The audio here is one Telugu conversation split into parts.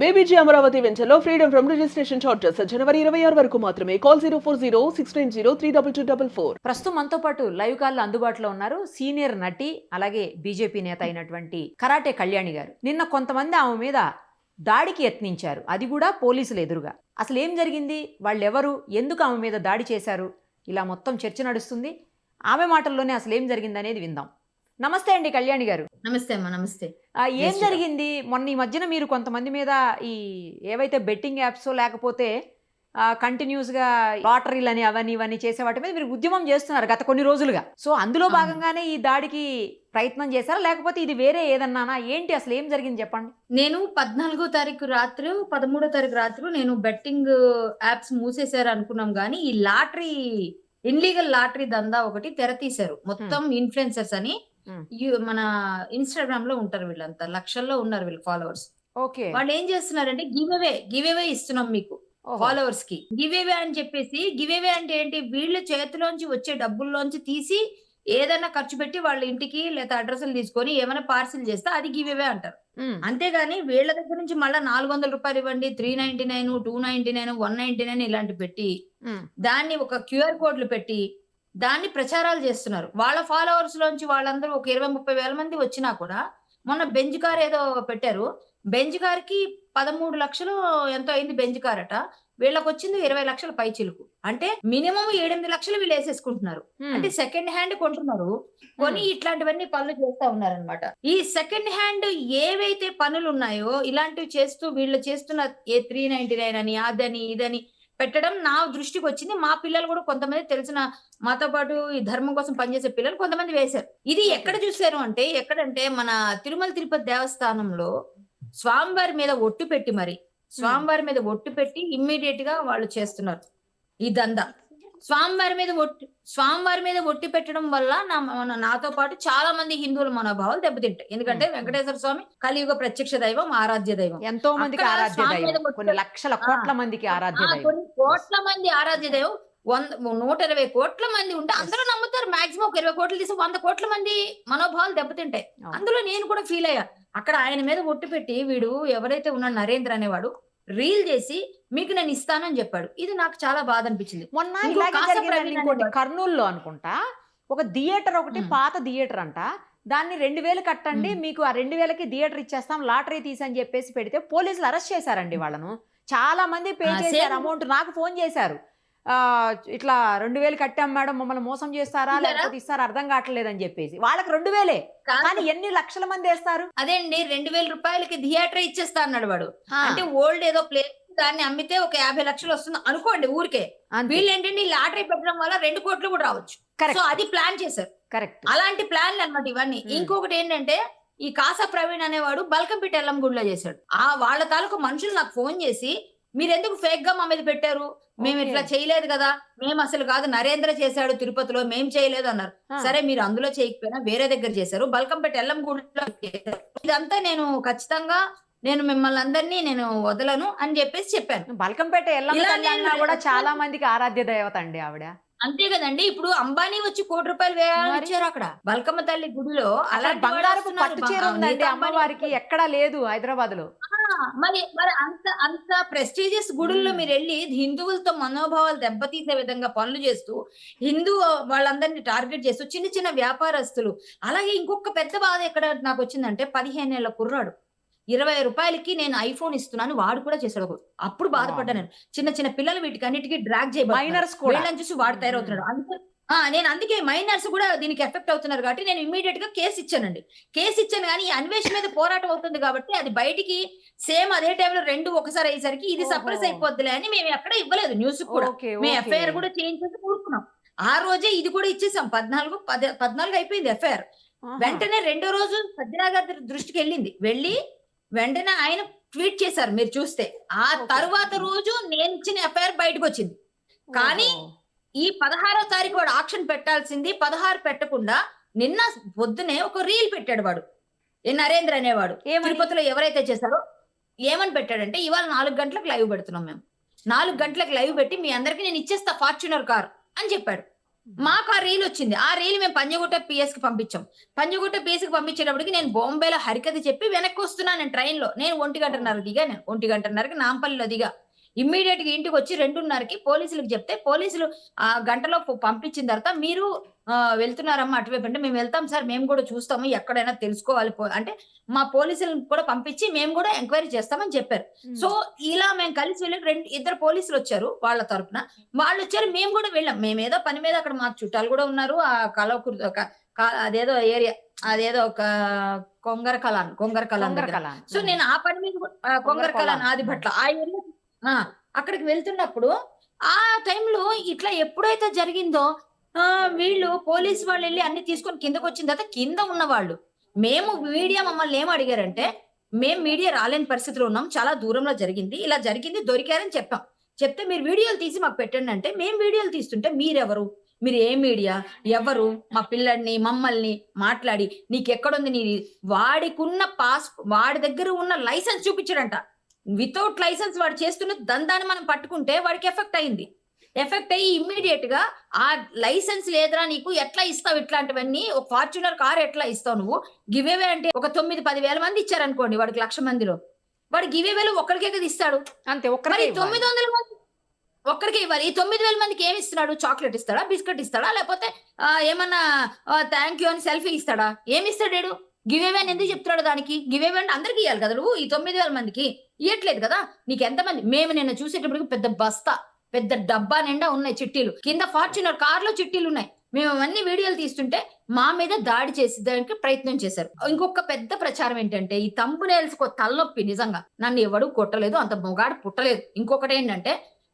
బేబీజీ అమరావతి వెంచర్లో ఫ్రీడమ్ ఫ్రమ్ రిజిస్ట్రేషన్ చార్జెస్ జనవరి 26 వరకు మాత్రమే. కాల్ 040-690-32244. ప్రస్తుతం మనతో పాటు లైవ్ కాల్లో అందుబాటులో ఉన్నారు సీనియర్ నటి అలాగే బీజేపీ నేత అయినటువంటి కరాటే కళ్యాణి గారు. నిన్న కొంతమంది ఆమె మీద దాడికి యత్నించారు, అది కూడా పోలీసులు ఎదురుగా. అసలు ఏం జరిగింది, వాళ్ళెవరు, ఎందుకు ఆమె మీద దాడి చేశారు, ఇలా మొత్తం చర్చ నడుస్తుంది. ఆమె మాటల్లోనే అసలు ఏం జరిగింది అనేది విందాం. నమస్తే అండి కళ్యాణి గారు. నమస్తే అమ్మా. నమస్తే. ఏం జరిగింది మొన్న ఈ మధ్యన? మీరు కొంతమంది మీద ఈ ఏవైతే బెట్టింగ్ యాప్స్ లేకపోతే కంటిన్యూస్గా లాటరీలు అని అవన్నీ ఇవన్నీ చేసే వాటి మీద మీరు ఉద్యమం చేస్తున్నారు గత కొన్ని రోజులుగా. సో అందులో భాగంగానే ఈ దాడికి ప్రయత్నం చేశారా, లేకపోతే ఇది వేరే ఏదన్నానా? ఏంటి అసలు ఏం జరిగింది చెప్పండి. నేను 14వ తారీఖు రాత్రి 13వ తారీఖు రాత్రి నేను బెట్టింగ్ యాప్స్ మూసేశారు అనుకున్నాం, కానీ ఈ లాటరీ ఇన్లీగల్ లాటరీ దందా ఒకటి తెర తీశారు. మొత్తం ఇన్ఫ్లుయెన్సర్స్ అని మన ఇన్స్టాగ్రామ్ లో ఉంటారు, వీళ్ళంతా లక్షల్లో ఉన్నారు వీళ్ళ ఫాలోవర్స్. ఓకే, వాళ్ళు ఏం చేస్తున్నారంటే గివ్ అవే ఇస్తున్నాం మీకు ఫాలోవర్స్ కి. గివ్ అవే అని చెప్పేసి, గివ్ అవే అంటే ఏంటి, వీళ్ళ చేతిలోంచి వచ్చే డబ్బుల్లోంచి తీసి ఏదైనా ఖర్చు పెట్టి వాళ్ళ ఇంటికి లేదా అడ్రస్లు తీసుకొని ఏమైనా పార్సిల్ చేస్తే అది గివ్ అవే అంటారు. అంతేగాని వీళ్ళ దగ్గర నుంచి మళ్ళీ 400 రూపాయలు ఇవ్వండి, 399, 299, 199 ఇలాంటి పెట్టి దాన్ని ఒక క్యూఆర్ కోడ్లు పెట్టి దాన్ని ప్రచారాలు చేస్తున్నారు. వాళ్ళ ఫాలోవర్స్ లోంచి వాళ్ళందరూ ఒక 20-30 వేల మంది వచ్చినా కూడా, మొన్న బెంజ్ కార్ ఏదో పెట్టారు, బెంజ్ కార్ కి 13 లక్షలు ఎంతో అయింది బెంజ్ కార్ అట. వీళ్ళకి వచ్చింది 20 లక్షల పై చిలుకు. అంటే మినిమం 7-8 లక్షలు వీళ్ళు వేసేసుకుంటున్నారు. అంటే సెకండ్ హ్యాండ్ కొంటున్నారు, కొని ఇట్లాంటివన్నీ పనులు చేస్తా ఉన్నారనమాట. ఈ సెకండ్ హ్యాండ్ ఏవైతే పనులు ఉన్నాయో ఇలాంటివి చేస్తూ వీళ్ళు చేస్తున్న 399 అని అదని ఇదని పెట్టడం నా దృష్టికి వచ్చింది. మా పిల్లలు కూడా కొంతమంది తెలిసిన, మాతో పాటు ఈ ధర్మం కోసం పనిచేసే పిల్లలు కొంతమంది వేశారు. ఇది ఎక్కడ చూశారు అంటే, ఎక్కడంటే మన తిరుమల తిరుపతి దేవస్థానంలో స్వామివారి మీద ఒట్టు పెట్టి, మరి స్వామివారి మీద ఒట్టు పెట్టి ఇమ్మీడియట్ గా వాళ్ళు చేస్తున్నారు ఈ దందా. స్వామివారి మీద ఒట్టి పెట్టడం వల్ల నాతో పాటు చాలా మంది హిందువుల మనోభావాలు దెబ్బతింటాయి. ఎందుకంటే వెంకటేశ్వర స్వామి కలియుగ ప్రత్యక్ష దైవం, ఆరాధ్య దైవం. ఎంతో మందికి ఆరాధ్య దైవం, కొన్ని లక్షల కోట్ల మందికి ఆరాధ్య దైవం, కొన్ని కోట్ల మంది ఆరాధ్య దైవం. 120 కోట్ల మంది ఉంటే అందరూ నమ్ముతారు. మాక్సిమం ఒక 20 కోట్లు తీసి 100 కోట్ల మంది మనోభావాలు దెబ్బతింటాయి. అందులో నేను కూడా ఫీల్ అయ్యా. అక్కడ ఆయన మీద ఒట్టు పెట్టి వీడు ఎవరైతే ఉన్నాడు నరేంద్ర అనేవాడు రీల్ చేసి మీకు నేను ఇస్తానని చెప్పాడు. ఇది నాకు చాలా బాధ అనిపించింది. మొన్న కర్నూలులో అనుకుంటా ఒక థియేటర్ ఒకటి, పాత థియేటర్ అంట, దాన్ని 2000 కట్టండి, మీకు ఆ 2000కి థియేటర్ ఇచ్చేస్తాం, లాటరీ తీసని చెప్పేసి పెడితే పోలీసులు అరెస్ట్ చేశారండి వాళ్ళను. చాలా మంది పే చేశారు అమౌంట్. నాకు ఫోన్ చేశారు, ఇట్లా 2000 కట్టాం మేడం, మమ్మల్ని మోసం చేస్తారా లేకపోతే ఇస్తారా అర్థం కావట్లేదని చెప్పేసి. వాళ్ళకి 2000 కానీ ఎన్ని లక్షల మంది వేస్తారు? అదే అండి, 2000 రూపాయలకి థియేటర్ ఇచ్చేస్తా అన్నాడు వాడు. అంటే ఓల్డ్ ఏదో ప్లేస్, దాన్ని అమ్మితే ఒక 50 లక్షలు వస్తుంది అనుకోండి ఊరికే. వీళ్ళు ఏంటంటే ఈ లాటరీ పెట్టడం వల్ల 2 కోట్లు కూడా రావచ్చు. సో అది ప్లాన్ చేశారు. కరెక్ట్, అలాంటి ప్లాన్లు అన్నమాట ఇవన్నీ. ఇంకొకటి ఏంటంటే, ఈ కాసా ప్రవీణ్ అనేవాడు బల్కంపేట ఎల్లం గుడిలో చేశాడు. వాళ్ళ తాలూకు మనుషులు నాకు ఫోన్ చేసి, మీరెందుకు ఫేక్ గా మా మీద పెట్టారు, మేము ఇట్లా చేయలేదు కదా, మేము అసలు కాదు, నరేంద్ర చేశాడు తిరుపతిలో, మేము చేయలేదు అన్నారు. సరే మీరు అందులో చేయకపోయినా వేరే దగ్గర చేశారు, బల్కంపేట ఎల్లం గుడిలో చేశారు. ఇదంతా నేను ఖచ్చితంగా మిమ్మల్ని అందరినీ నేను వదలను అని చెప్పేసి చెప్పాను. బల్కంపేట ఎల్లమ్మ కూడా చాలా మందికి ఆరాధ్య దేవత అండి ఆవిడ. అంతే కదండి. ఇప్పుడు అంబానీ వచ్చి 1 కోటి రూపాయలు వేయాలి అక్కడ బల్కమ్మ తల్లి గుడిలో. అలా బంగారపు పట్టు చీర ఉందండి అమ్మవారికి, ఎక్కడా లేదు హైదరాబాద్ లో. మరి అంత ప్రెస్టీజియస్ గుడుల్లో మీరు వెళ్ళి హిందువులతో మనోభావాలు దెబ్బతీసే విధంగా పనులు చేస్తూ, హిందూ వాళ్ళందరినీ టార్గెట్ చేస్తూ, చిన్న చిన్న వ్యాపారస్తులు. అలాగే ఇంకొక పెద్ద బాధ ఎక్కడ నాకు వచ్చిందంటే, 15 ఏళ్ల కుర్రాడు 20 రూపాయలకి నేను ఐఫోన్ ఇస్తున్నాను వాడు కూడా చేశాడు. అప్పుడు బాధపడ్డా నేను. చిన్న చిన్న పిల్లలు వీటికి అన్నిటికీ డ్రాగ్ చేయబడి చూసి వాడు తయారవుతున్నాడు. నేను అందుకే మైనర్స్ కూడా దీనికి ఎఫెక్ట్ అవుతున్నారు కాబట్టి నేను ఇమ్మీడియట్ గా కేసు ఇచ్చాను. కానీ ఈ అన్వేషణ మీద పోరాటం అవుతుంది కాబట్టి అది బయటికి సేమ్ అదే టైంలో 2 ఒకసారి అయ్యేసరికి ఇది సప్రెస్ అయిపోద్దిలే అని మేము ఎక్కడ ఇవ్వలేదు న్యూస్ కూడా. మేము ఎఫ్ఐఆర్ కూడా చేంజ్ చేసి కూరుకున్నాం. ఆ రోజే ఇది కూడా ఇచ్చేసాం. 14 అయిపోయింది ఎఫ్ఐఆర్. వెంటనే 2వ రోజు సజ్జనాగారి దృష్టికి వెళ్ళి వెంటనే ఆయన ట్వీట్ చేశారు, మీరు చూస్తే. ఆ తరువాత రోజు నేను ఇచ్చిన ఎఫ్ఐఆర్ బయటకు వచ్చింది. కానీ ఈ 16వ తారీఖు వాడు ఆక్షన్ పెట్టాల్సింది 16 పెట్టకుండా నిన్న పొద్దునే ఒక రీల్ పెట్టాడు వాడు, నరేంద్ర అనేవాడు. తిరుపతిలో ఎవరైతే చేశారో ఏమని పెట్టాడంటే, ఇవాళ 4 గంటలకు లైవ్ పెడుతున్నాం మేము, 4 గంటలకు లైవ్ పెట్టి మీ అందరికి నేను ఇచ్చేస్తా ఫార్చునర్ కార్ అని చెప్పాడు. మాకు ఆ రీల్ వచ్చింది. ఆ రీల్ మేము పంజగుట్ట పిఎస్ కి పంపించాం. పంజగుట్ట పిఎస్ కి పంపించేటప్పటికి నేను బాంబేలో హరికథ చెప్పి వెనక్కి వస్తున్నాను నేను ట్రైన్ లో. నేను 1:30 దిగా, నేను 1:30కి నాంపల్లిలో దిగా. ఇమ్మీడియట్ గా ఇంటికి వచ్చి 2:30కి పోలీసులకు చెప్తే పోలీసులు ఆ గంటలో పంపించిన తర్వాత మీరు వెళ్తున్నారమ్మా అటువైపు అంటే, మేము వెళ్తాం సార్, మేము కూడా చూస్తాము, ఎక్కడైనా తెలుసుకోవాలి అంటే మా పోలీసులను కూడా పంపించి మేము కూడా ఎంక్వైరీ చేస్తామని చెప్పారు. సో ఇలా మేము కలిసి వెళ్ళి ఇద్దరు పోలీసులు వచ్చారు వాళ్ళ తరపున. వాళ్ళు వచ్చారు, మేము కూడా వెళ్ళాం. మేమేదో పని మీద, అక్కడ మా చుట్టాలు కూడా ఉన్నారు. ఆ అదేదో ఏరియా, అదేదో ఒక కొంగర కలాన్ దగ్గర. సో నేను ఆ పని మీద కొంగర కలాన్ ఆదిభట్ల ఆ ఏరియా అక్కడికి వెళ్తున్నప్పుడు ఆ టైంలో ఇట్లా ఎప్పుడైతే జరిగిందో వీళ్ళు పోలీసు వాళ్ళు వెళ్ళి అన్ని తీసుకొని కిందకు వచ్చిన తర్వాత కింద ఉన్న వాళ్ళు, మేము మీడియా మమ్మల్ని ఏం అడిగారంటే, మేము మీడియా రాలేని పరిస్థితిలో ఉన్నాం, చాలా దూరంలో జరిగింది, ఇలా జరిగింది, దొరికారని చెప్పాం. చెప్తే మీరు వీడియోలు తీసి మాకు పెట్టండి అంటే, మేము వీడియోలు తీస్తుంటే మీరెవరు, మీరు ఏ మీడియా, ఎవరు, మా పిల్లల్ని మమ్మల్ని మాట్లాడి నీకెక్కడుంది నీ వాడికున్న వాడి దగ్గర ఉన్న లైసెన్స్ చూపించాడంట. వితౌట్ లైసెన్స్ వాడు చేస్తున్న దందాన్ని మనం పట్టుకుంటే వాడికి ఎఫెక్ట్ అయ్యి ఇమ్మీడియట్ గా ఆ లైసెన్స్ లేదురా నీకు, ఎట్లా ఇస్తావు ఇట్లాంటివన్నీ, ఒక ఫార్చునర్ కార్ ఎట్లా ఇస్తావు నువ్వు, గివేవే అంటే ఒక 9-10 వేల మంది ఇచ్చారనుకోండి వాడికి 1,00,000 మందిలో, వాడు గివేవేలు ఒక్కడికే కదా ఇస్తాడు అంతే. 900 మంది ఒక్కడికే ఇవ్వాలి. ఈ 9,000 మందికి ఏమి ఇస్తున్నాడు? చాక్లెట్ ఇస్తాడా, బిస్కెట్ ఇస్తాడా, లేకపోతే ఏమన్నా థ్యాంక్ యూ అని సెల్ఫీ ఇస్తాడా? ఏమి ఇస్తాడు? గివేవే అని ఎందుకు చెప్తున్నాడు? దానికి గివేవే అంటే అందరికి ఇవ్వాలి కదా నువ్వు. ఈ 9,000 మందికి ఇవ్వట్లేదు కదా. నీకు ఎంతమంది? మేము నిన్న చూసేటప్పటికి పెద్ద డబ్బా నిండా ఉన్నాయి చిట్టీలు, కింద ఫార్చునర్ కార్ లో చిట్టీలు ఉన్నాయి. మేము అవన్నీ వీడియోలు తీస్తుంటే మా మీద దాడి చేసేదానికి ప్రయత్నం చేశారు. ఇంకొక పెద్ద ప్రచారం ఏంటంటే, ఈ తంబునేల్స్ తలనొప్పి. నిజంగా నన్ను ఎవడు కొట్టలేదు, అంత మొగాడు పుట్టలేదు. ఇంకొకటి ఏంటంటే,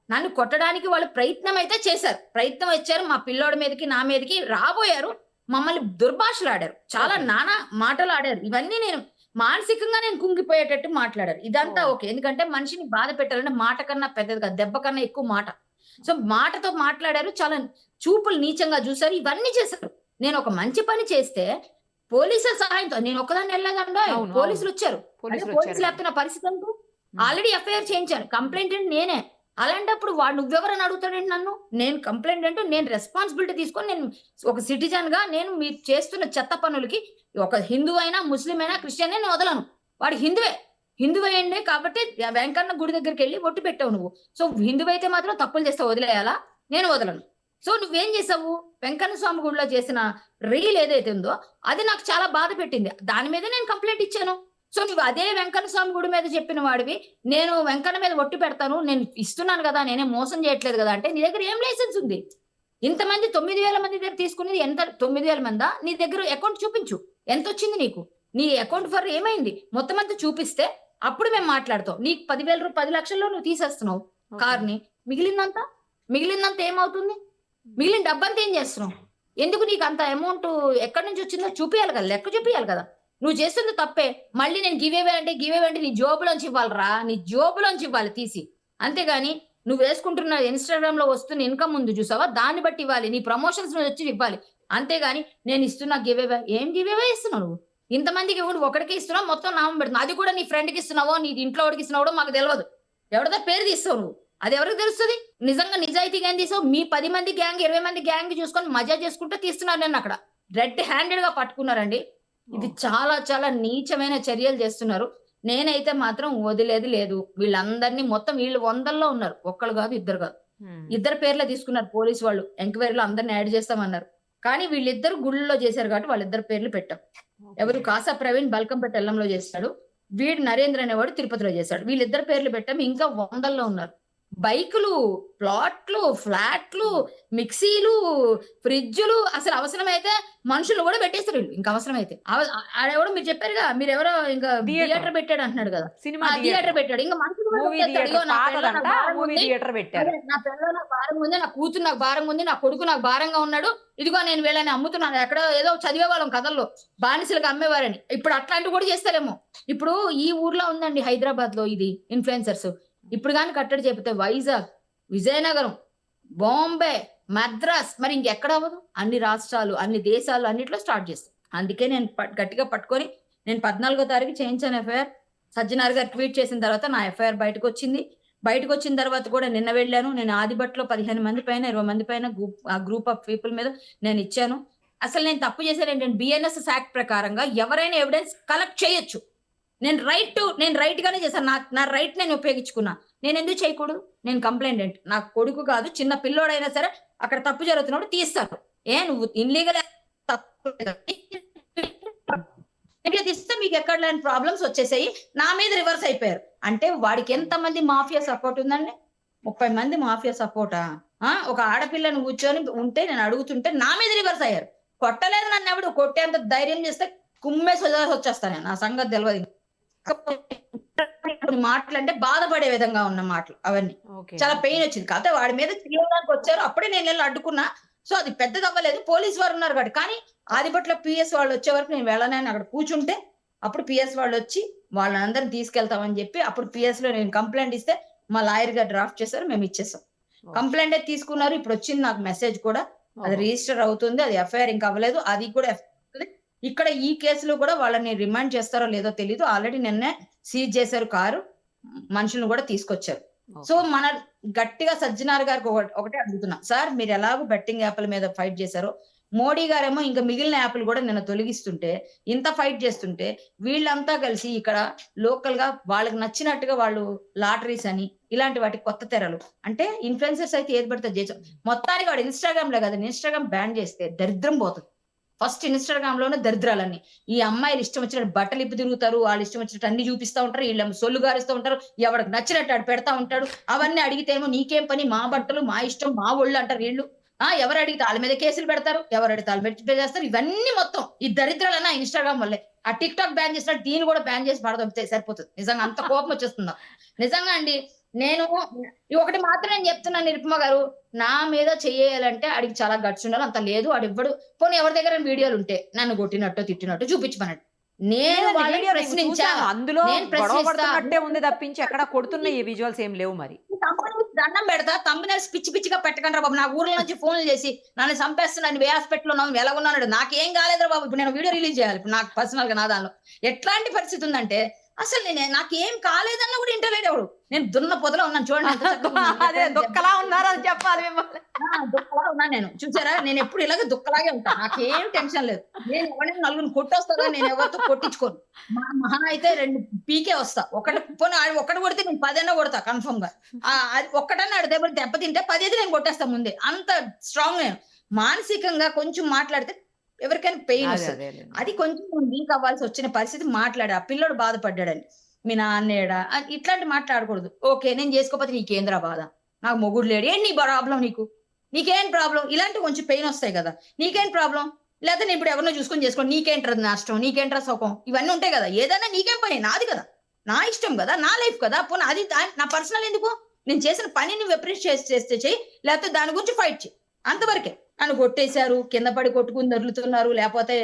నన్ను కొట్టడానికి వాళ్ళు ప్రయత్నం అయితే చేశారు, ప్రయత్నం వచ్చారు, మా పిల్లోడి మీదకి నా మీదకి రాబోయారు, మమ్మల్ని దుర్భాషలు ఆడారు, చాలా నానా మాటలు ఆడారు. ఇవన్నీ నేను మానసికంగా నేను కుంగిపోయేటట్టు మాట్లాడారు. ఇదంతా ఓకే, ఎందుకంటే మనిషిని బాధ పెట్టాలంటే మాట కన్నా పెద్దది కాదు, దెబ్బ కన్నా ఎక్కువ మాట. సో మాటతో మాట్లాడారు, చాలా చూపులు నీచంగా చూసారు, ఇవన్నీ చేశారు. నేను ఒక మంచి పని చేస్తే పోలీసుల సహాయంతో, నేను ఒకదాన్ని వెళ్ళదండో, పోలీసులు వచ్చారు. పోలీసులు లేపుతున్న పరిస్థితి అంటూ ఆల్రెడీ ఎఫ్ఐఆర్ చేయించాను, కంప్లైంట్ అంటే నేనే. అలాంటప్పుడు వాడు నువ్వెవరని అడుగుతాడండి నన్ను. నేను కంప్లైంట్ అంటూ నేను రెస్పాన్సిబిలిటీ తీసుకొని, నేను ఒక సిటిజన్ గా నేను మీరు చేస్తున్న చెత్త పనులకి, ఒక హిందూ అయినా ముస్లిం అయినా క్రిస్టియన్ అయినా వదలను. వాడు హిందువే అండి కాబట్టి వెంకన్న గుడి దగ్గరికి వెళ్ళి ఒట్టు పెట్టావు నువ్వు. సో హిందువు అయితే మాత్రం తప్పులు చేస్తే వదిలేయాలా? నేను వదలను. సో నువ్వేం చేసావు? వెంకన్న స్వామి గుడిలో చేసిన రీల్ ఏదైతే ఉందో అది నాకు చాలా బాధ పెట్టింది, దాని మీద నేను కంప్లైంట్ ఇచ్చాను. సో నువ్వు అదే వెంకన్న స్వామి గుడి మీద చెప్పిన వాడివి, నేను వెంకన్న మీద ఒట్టు పెడతాను, నేను ఇస్తున్నాను కదా, నేనే మోసం చేయట్లేదు కదా అంటే, నీ దగ్గర ఏం లైసెన్స్ ఉంది? ఇంతమంది 9,000 మంది దగ్గర తీసుకునేది ఎంత? 9,000 మందా? నీ దగ్గర అకౌంట్ చూపించు, ఎంత వచ్చింది నీకు, నీ అకౌంట్ ఫర్ ఏమైంది మొత్తం అంతా చూపిస్తే అప్పుడు మేము మాట్లాడతాం. నీకు 10 లక్షల్లో నువ్వు తీసేస్తున్నావు కార్ని, మిగిలిందంతా ఏమవుతుంది? మిగిలిన డబ్బంతా ఏం చేస్తున్నావు? ఎందుకు నీకు అంత అమౌంట్ ఎక్కడి నుంచి వచ్చిందో చూపియాలి కదా, లెక్క చూపియాలి కదా. నువ్వు చేస్తుంది తప్పే. మళ్ళీ నేను గివేవే అంటే నీ జోబులోంచి ఇవ్వాలరా, నీ జోబులోంచి ఇవ్వాలి తీసి. అంతేగాని నువ్వు వేసుకుంటున్న ఇన్స్టాగ్రామ్ లో వస్తున్న ఇన్కమ్ ముందు చూసావా, దాన్ని బట్టి ఇవ్వాలి, నీ ప్రమోషన్స్ వచ్చి ఇవ్వాలి. అంతేగాని నేను ఇస్తున్నా గివేవే, ఏం గివేవే ఇస్తున్నావు నువ్వు? ఇంతమందికి ఇవ్వడు, ఒకటికి ఇస్తున్నావు, మొత్తం నామం పెడుతున్నావు. అది కూడా నీ ఫ్రెండ్కి ఇస్తున్నావో నీ ఇంట్లో వాడికి ఇస్తున్నావో మాకు తెలియదు. ఎవరిదో పేరు తీస్తావు నువ్వు, అది ఎవరికి తెలుస్తుంది? నిజంగా నిజాయితీగా ఏం తీసావు? మీ 10 మంది గ్యాంగ్ 20 మంది గ్యాంగ్ చూసుకొని మజా చేసుకుంటే తీస్తున్నారు. నేను అక్కడ రెడ్ హ్యాండెడ్ గా పట్టుకున్నారండి. ఇది చాలా చాలా నీచమైన చర్యలు చేస్తున్నారు. నేనైతే మాత్రం వదిలేది లేదు. వీళ్ళందరినీ మొత్తం వీళ్ళు 100ల్లో ఉన్నారు, ఒక్కళ్ళు కాదు, ఇద్దరు కాదు, ఇద్దరు పేర్లే తీసుకున్నారు పోలీసు వాళ్ళు. ఎంక్వైరీలో అందరిని యాడ్ చేస్తామన్నారు, కానీ వీళ్ళిద్దరు గుళ్ళలో చేశారు కాబట్టి వాళ్ళిద్దరు పేర్లు పెట్టాం. ఎవరు? కాసా ప్రవీణ్ బల్కంపేట ఎల్లంలో చేస్తాడు, వీడు నరేంద్ర అనేవాడు తిరుపతిలో చేశాడు. వీళ్ళిద్దరు పేర్లు పెట్టాం. ఇంకా 100ల్లో ఉన్నారు. బైకులు, ప్లాట్లు, ఫ్లాట్లు, మిక్సీలు, ఫ్రిడ్జ్లు, అసలు అవసరమైతే మనుషులు కూడా పెట్టేస్తారు వీళ్ళు. ఇంకా అవసరమైతే ఆడెవడో మీరు చెప్పారుగా, మీరు ఎవరో ఇంకా థియేటర్ పెట్టాడు అంటున్నాడు కదా, సినిమా థియేటర్ పెట్టాడు. ఇంకా మనుషులు నా పిల్లలు నాకు భారంగా ఉంది, నా కూతురు నాకు భారంగా ఉంది, నా కొడుకు నాకు భారంగా ఉన్నాడు, ఇదిగో నేను వీళ్ళని అమ్ముతున్నాను. ఎక్కడో ఏదో చదివేవాళ్ళం కథల్లో బానిసలుగా అమ్మేవారని. ఇప్పుడు అట్లాంటివి కూడా చేస్తారేమో. ఇప్పుడు ఈ ఊర్లో ఉందండి హైదరాబాద్ లో ఇది ఇన్ఫ్లుయెన్సర్స్. ఇప్పుడు కానీ కట్టడి చెబితే వైజాగ్, విజయనగరం, బాంబే, మద్రాస్, మరి ఇంకెక్కడ అవ్వదు? అన్ని రాష్ట్రాలు, అన్ని దేశాలు, అన్నిట్లో స్టార్ట్ చేస్తాం. అందుకే నేను గట్టిగా పట్టుకొని నేను 14వ తారీఖు చేయించాను ఎఫ్ఐఆర్. సజ్జనార్ గారు ట్వీట్ చేసిన తర్వాత నా ఎఫ్ఐఆర్ బయటకు వచ్చింది. బయటకు వచ్చిన తర్వాత కూడా నిన్న వెళ్ళాను. నేను ఆదిబట్లో 15 మంది పైన 20 మంది పైన గ్రూప్ ఆఫ్ పీపుల్ మీద నేను ఇచ్చాను. అసలు నేను తప్పు చేశాను ఏంటంటే బిఎన్ఎస్ యాక్ట్ ప్రకారంగా ఎవరైనా ఎవిడెన్స్ కలెక్ట్ చేయొచ్చు. నేను రైట్ గానే చేశాను. నా రైట్ నేను ఉపయోగించుకున్నా. నేను ఎందుకు చేయకూడదు? నేను కంప్లైంట్ నా కొడుకు కాదు, చిన్న పిల్లోడైనా సరే అక్కడ తప్పు జరుగుతున్నప్పుడు తీస్తాను. నువ్వు ఇన్లీగల్ తీస్తే మీకు ఎక్కడ లేని ప్రాబ్లమ్స్ వచ్చేసాయి, నా మీద రివర్స్ అయిపోయారు. అంటే వాడికి ఎంతమంది మాఫియా సపోర్ట్ ఉందండి? 30 మంది మాఫియా సపోర్టా? ఒక ఆడపిల్లను కూర్చొని ఉంటే నేను అడుగుతుంటే నా మీద రివర్స్ అయ్యారు. కొట్టలేదు నన్ను ఎవడు, కొట్టేంత ధైర్యం చేస్తే కుమ్మేసి వచ్చేస్తాను. నా సంగతి తెలియదు. మాటలు అంటే బాధపడే విధంగా ఉన్న మాటలు అవన్నీ చాలా పెయిన్ వచ్చింది. కాకపోతే వాడి మీద తీయడానికి వచ్చారు, అప్పుడే నేను వెళ్ళి అడ్డుకున్నా. సో అది పెద్దది అవ్వలేదు, పోలీస్ వారు ఉన్నారు కాబట్టి. కానీ ఆదిపట్ల పిఎస్ వాళ్ళు వచ్చే వరకు నేను వెళ్ళనని అక్కడ కూర్చుంటే అప్పుడు పిఎస్ వాళ్ళు వచ్చి వాళ్ళందరిని తీసుకెళ్తామని చెప్పి అప్పుడు పిఎస్ లో నేను కంప్లైంట్ ఇస్తే మా లాయర్ గారు డ్రాఫ్ట్ చేశారు, మేము ఇచ్చేసాం. కంప్లైంట్ తీసుకున్నారు. ఇప్పుడు వచ్చింది నాకు మెసేజ్ కూడా, అది రిజిస్టర్ అవుతుంది, అది ఎఫ్ఐఆర్ ఇంకా అవ్వలేదు. అది కూడా ఇక్కడ ఈ కేసులో కూడా వాళ్ళని రిమాండ్ చేస్తారో లేదో తెలీదు. ఆల్రెడీ నిన్నే సీజ్ చేశారు కారు, మనుషులను కూడా తీసుకొచ్చారు. సో మన గట్టిగా సజ్జనార్ గారికి ఒకటే అడుగుతున్నా, సార్ మీరు ఎలాగో బెట్టింగ్ యాప్ల మీద ఫైట్ చేశారో, మోడీ గారేమో ఇంకా మిగిలిన యాప్లు కూడా నిన్న తొలగిస్తుంటే, ఇంత ఫైట్ చేస్తుంటే వీళ్ళంతా కలిసి ఇక్కడ లోకల్ గా వాళ్ళకి నచ్చినట్టుగా వాళ్ళు లాటరీస్ అని ఇలాంటి వాటి కొత్త తెరలు అంటే ఇన్ఫ్లుయెన్సర్స్ అయితే ఏది పడితే చేసాం. మొత్తానికి వాడు ఇన్స్టాగ్రామ్ లో కదా, ఇన్స్టాగ్రామ్ బ్యాన్ చేస్తే దరిద్రం పోతుంది. ఫస్ట్ ఇన్స్టాగ్రామ్ లోనే దరిద్రాలన్నీ. ఈ అమ్మాయిలు ఇష్టం వచ్చినట్టు బట్టలు ఇప్పి తిరుగుతారు, వాళ్ళు ఇష్టం వచ్చినట్టు అన్ని చూపిస్తా ఉంటారు, వీళ్ళేమో సొల్లు గారిస్తూ ఉంటారు, ఎవరికి నచ్చినట్టు ఆడు పెడతా ఉంటాడు. అవన్నీ అడిగితేమో నీకేం పని, మా బట్టలు మా ఇష్టం మా ఒళ్ళు అంటారు వీళ్ళు. ఎవరు అడిగితే వాళ్ళ మీద కేసులు పెడతారు, ఎవరు అడిగితే వాళ్ళ మీద చేస్తారు. ఇవన్నీ మొత్తం ఈ దరిద్రాలన్నా ఇన్స్టాగ్రామ్ వల్లే. ఆ టిక్ టాక్ బ్యాన్ చేసినట్టు దీన్ని కూడా బ్యాన్ చేసి పడదొప్పితే సరిపోతుంది. నిజంగా అంత కోపం వచ్చేస్తుందా నిజంగా అండి. నేను ఒకటి మాత్రం నేను చెప్తున్నాను నిరుపమ గారు, నా మీద చెయ్యాలంటే అడిగి చాలా గట్స్ ఉండాలి, అంత లేదు. వాడు ఇవ్వడు. పోనీ ఎవరి దగ్గర వీడియోలు ఉంటే నన్ను కొట్టినట్టు తిట్టినట్టు చూపించమన్నట్టు నేను వాళ్ళని ప్రశ్నించా. అందులో గొడవపడుతున్నట్టే ఉంది తప్పించి ఎక్కడ కొడుతున్న ఈ విజువల్స్ ఏం లేవు. మరి దండం పెడతా, తమ్మునేసి పిచ్చి పిచ్చిగా పెట్టకండి బాబు. నా ఊర్ల నుంచి ఫోన్లు చేసి నన్ను చంపేస్తున్నాను, వే హాస్పిటల్ ఉన్నాను, ఎలాగున్నాడు, నాకేం కాలేదురా బాబు. ఇప్పుడు నేను వీడియో రిలీజ్ చేయాలి. ఇప్పుడు నాకు పర్సనల్ గా నా దానిలో ఎట్లాంటి పరిస్థితి ఉందంటే అసలు నాకేం కాలేదన్నా కూడా ఇంటర్వ్యూ ఎవడు. నేను దున్న పొదలో ఉన్నాను చూడండి, దుఃఖలా ఉన్నారని చెప్పాలి. దుఃఖలా ఉన్నాను నేను, చూసారా? నేను ఎప్పుడు ఇలాగే దుఃఖలాగే ఉంటాను, నాకేం టెన్షన్ లేదు. నేను ఎవరైనా నలుగురిని కొట్టొస్తారా, నేను ఎవరితో కొట్టించుకోను. మహా అయితే 2 పీకే వస్తా. ఒకటి కొడితే నేను 10 కొడతా కన్ఫర్మ్ గా. ఒక్కటన్నా దెబ్బ తింటే 10 నేను కొట్టేస్తా ముందే. అంత స్ట్రాంగ్ నేను. మానసికంగా కొంచెం మాట్లాడితే ఎవరికైనా పెయిన్ వస్తుంది. అది కొంచెం వీక్ అవ్వాల్సి వచ్చిన పరిస్థితి. మాట్లాడా, ఆ పిల్లడు బాధపడ్డాడని, మీ నాన్నేడా ఇట్లాంటి మాట్లాడకూడదు. ఓకే నేను చేసుకోకపోతే నీకేంద్రా బాధ, నాకు మొగుడు లేడు, ఏం నీ ప్రాబ్లం, నీకేం ప్రాబ్లం, ఇలాంటి కొంచెం పెయిన్ వస్తాయి కదా. నీకేం ప్రాబ్లం, లేకపోతే నేను ఇప్పుడు ఎవరినో చూసుకొని చేసుకోండి, నీకేంట్రా నష్టం, నీకేంట్రా సుఖం, ఇవన్నీ ఉంటాయి కదా. ఏదైనా నీకేం పని, నాది కదా, నా ఇష్టం కదా, నా లైఫ్ కదా. పోనీ అది నా పర్సనల్ ఎందుకు? నేను చేసిన పని నువ్వు అప్రిషియేట్ చేస్తే చెయ్యి, లేకపోతే దాని గురించి ఫైట్ చేయి, అంతవరకే. నన్ను కొట్టేశారు, కింద పడి కొట్టుకుని దొరుకుతున్నారు, లేకపోతే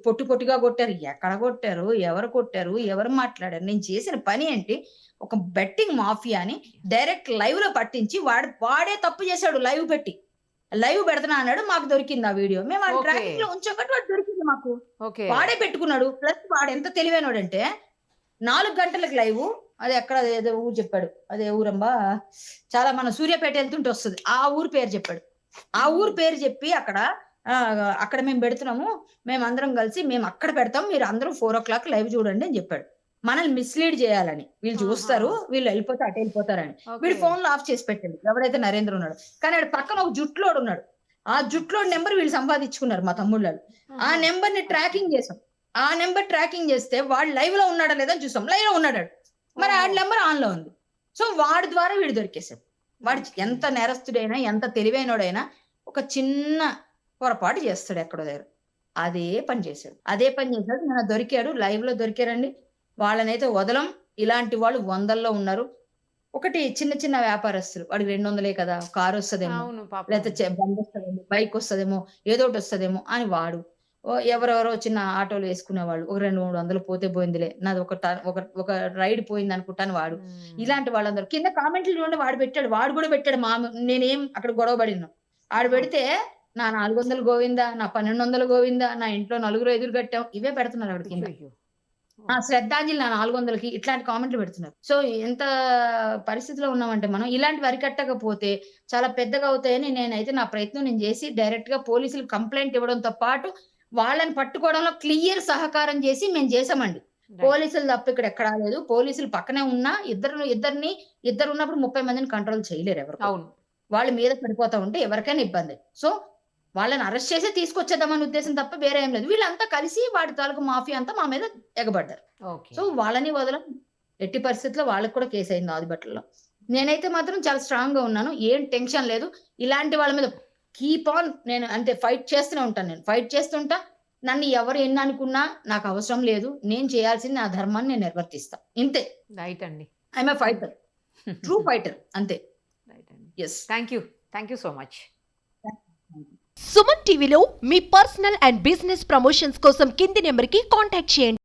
పొట్టుగా కొట్టారు. ఎక్కడ కొట్టారు, ఎవరు కొట్టారు, ఎవరు మాట్లాడారు? నేను చేసిన పని ఏంటి? ఒక బెట్టింగ్ మాఫియాని డైరెక్ట్ లైవ్ లో పట్టించి వాడే తప్పు చేశాడు. లైవ్ పెడుతున్నా అన్నాడు, మాకు దొరికింది ఆ వీడియో. మేము ఆ ట్రాకింగ్ లో ఉంచబట్టి వాడు దొరికింది మాకు. వాడే పెట్టుకున్నాడు. ప్లస్ వాడు ఎంత తెలివైనడంటే 4 గంటలకు లైవ్, అది ఎక్కడ ఏదో ఊరు చెప్పాడు, అదే ఊరమ్మా, చాలా మన సూర్యాపేట వెళ్తుంటే వస్తుంది, ఆ ఊరు పేరు చెప్పాడు. ఆ ఊరు పేరు చెప్పి అక్కడ మేము పెడుతున్నాము, మేము అందరం కలిసి మేము అక్కడ పెడతాం, మీరు అందరూ 4 o'clock లైవ్ చూడండి అని చెప్పాడు. మనల్ని మిస్లీడ్ చేయాలని. వీళ్ళు చూస్తారు, వీళ్ళు వెళ్ళిపోతే అటు వెళ్ళిపోతారని. వీడు ఫోన్లు ఆఫ్ చేసి పెట్టండి ఎవడైతే నరేంద్ర ఉన్నాడు. కానీ ఆడు పక్కన ఒక జుట్లోడు ఉన్నాడు. ఆ జుట్లోడు నెంబర్ వీళ్ళు సంపాదించుకున్నారు మా తమ్ముళ్ళు. ఆ నెంబర్ ని ట్రాకింగ్ చేసాం. ఆ నెంబర్ ట్రాకింగ్ చేస్తే వాడు లైవ్ లో ఉన్నాడా లేదా చూసాం. లైవ్ లో ఉన్నాడు, మరి ఆ నెంబర్ ఆన్ లో ఉంది. సో వాడి ద్వారా వీడు దొరికేశాడు. వాడు ఎంత నేరస్తుడైనా, ఎంత తెలివైనోడైనా ఒక చిన్న పొరపాటు చేస్తాడు ఎక్కడో దగ్గర. అదే పని చేశాడు. నేను దొరికాడు, లైవ్ లో దొరికారండి. వాళ్ళనైతే వదలం. ఇలాంటి వాళ్ళు 100ల్లో ఉన్నారు. ఒకటి చిన్న చిన్న వ్యాపారస్తులు, వాడికి 200లే కదా, కారు వస్తుందేమో, లేకపోతే బండి వస్తుందేమో, బైక్ వస్తుందేమో, ఏదో ఒకటి వస్తుందేమో అని వాడు. ఎవరెవరో చిన్న ఆటోలు వేసుకునేవాళ్ళు, ఒక 200-300 పోతే పోయిందిలే, నాది ఒక రైడ్ పోయింది అనుకుంటాను వాడు. ఇలాంటి వాళ్ళందరూ కింద కామెంట్లు చూడండి. వాడు కూడా పెట్టాడు. నేనేం అక్కడ గొడవ పడినా ఆడు పెడితే నా 400 గోవిందా, నా 1200 గోవిందా, నా ఇంట్లో 4 ఎదురు కట్టాం, ఇవే పెడుతున్నారు ఆవిడ కింద. శ్రద్ధాంజలి నా 400కి ఇట్లాంటి కామెంట్లు పెడుతున్నారు. సో ఎంత పరిస్థితిలో ఉన్నామంటే మనం ఇలాంటివి అరికట్టకపోతే చాలా పెద్దగా అవుతాయని నేనైతే నా ప్రయత్నం నేను చేసి డైరెక్ట్ గా పోలీసులకు కంప్లైంట్ ఇవ్వడంతో పాటు వాళ్ళని పట్టుకోవడంలో క్లియర్ సహకారం చేసి మేము చేసామండి. పోలీసులు తప్ప ఇక్కడ ఎక్కడా లేదు. పోలీసులు పక్కనే ఉన్నా ఇద్దరు ఉన్నప్పుడు 30 మందిని కంట్రోల్ చేయలేరు ఎవరు. అవును. వాళ్ళ మీద పడిపోతా ఉంటే ఎవరికైనా ఇబ్బంది. సో వాళ్ళని అరెస్ట్ చేసి తీసుకొచ్చేద్దామనే ఉద్దేశం తప్ప వేరే ఏం లేదు. వీళ్ళంతా కలిసి వాడి తాలూకు మాఫియా అంతా మా మీద ఎగబడ్డారు. ఓకే. సో వాళ్ళని వదలం. ఎట్టి పరిస్థితుల్లో వాళ్ళకి కూడా కేసు అయింది ఆదిబట్టలో. నేనైతే మాత్రం చాలా స్ట్రాంగ్ గా ఉన్నాను. ఏం టెన్షన్ లేదు. ఇలాంటి వాళ్ళ మీద కీప్ ఆన్ నేను అంటే ఫైట్ చేస్తూనే ఉంటాను. నేను ఫైట్ చేస్తుంటా. నన్ను ఎవరు ఎన్ని అనుకున్నా నాకు అవసరం లేదు. నేను చేయాల్సింది నా ధర్మాన్ని నేను నిర్వర్తిస్తా. ఇంతే. రైట్ అండి. I'm a fighter. True fighter. అంతే. రైట్ అండి. Yes. Thank you so much. Suman టీవీలో మీ పర్సనల్ అండ్ బిజినెస్ ప్రమోషన్స్ కోసం కింది నెంబర్కి కాంటాక్ట్ చేయండి.